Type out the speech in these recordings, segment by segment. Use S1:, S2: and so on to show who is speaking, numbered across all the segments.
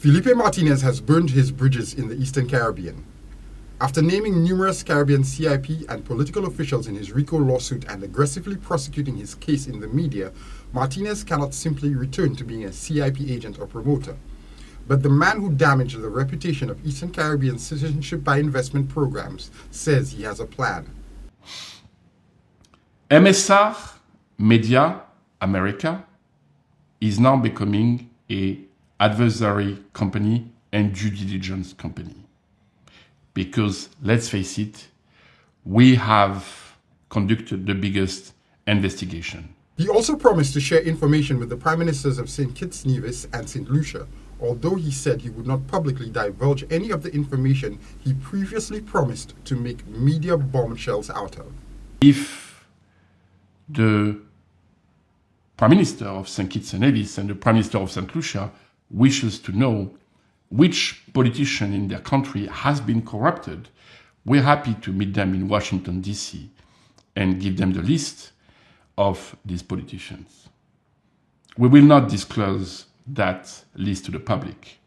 S1: Philipe Martinez has burned his bridges in the Eastern Caribbean. After naming numerous Caribbean CIP and political officials in his RICO lawsuit and aggressively prosecuting his case in the media, Martinez cannot simply return to being a CIP agent or promoter. But the man who damaged the reputation of Eastern Caribbean citizenship by investment programs says he has a plan.
S2: MSR Media America is now becoming an adversary company and due diligence company. Because, let's face it, we have conducted the biggest investigation.
S1: He also promised to share information with the Prime Ministers of St. Kitts Nevis and Saint Lucia, although he said he would not publicly divulge any of the information he previously promised to make media bombshells out of.
S2: If the Prime Minister of St. Kitts and Nevis and the Prime Minister of St. Lucia wishes to know which politician in their country has been corrupted, we're happy to meet them in Washington, D.C. and give them the list of these politicians. We will not disclose that list to the public.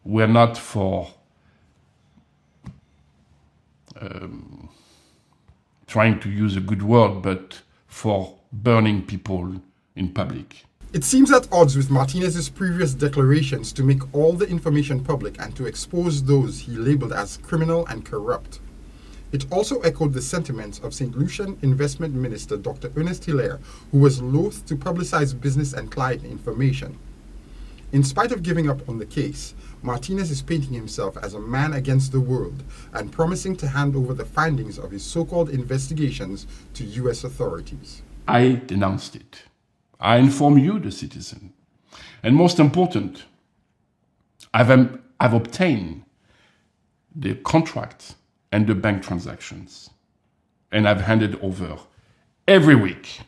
S2: We're not for trying to use a good word, but for burning people in public.
S1: It seems at odds with Martinez's previous declarations to make all the information public and to expose those he labeled as criminal and corrupt. It also echoed the sentiments of Saint Lucian Investment Minister Dr. Ernest Hilaire, who was loath to publicize business and client information. In spite of giving up on the case, Martinez is painting himself as a man against the world and promising to hand over the findings of his so-called investigations to U.S. authorities.
S2: I denounced it. I inform you, the citizen. And most important, I've obtained the contract and the bank transactions. And I've handed over every week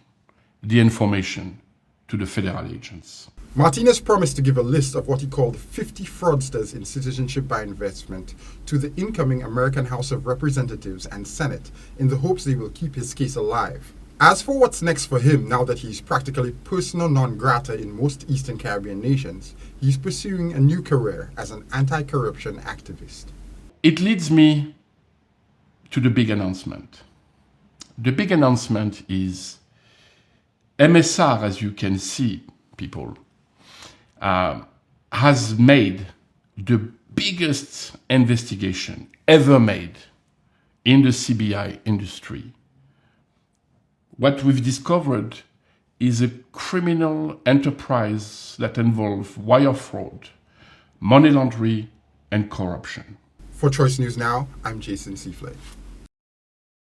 S2: the information to the federal agents.
S1: Martinez promised to give a list of what he called 50 fraudsters in citizenship by investment to the incoming American House of Representatives and Senate in the hopes they will keep his case alive. As for what's next for him now that he's practically persona non grata in most Eastern Caribbean nations, he's pursuing a new career as an anti-corruption activist.
S2: It leads me to the big announcement. The big announcement is MSR, as you can see, people, has made the biggest investigation ever made in the CBI industry. What we've discovered is a criminal enterprise that involves wire fraud, money laundering, and corruption.
S1: For Choice News Now, I'm Jason Phillipe.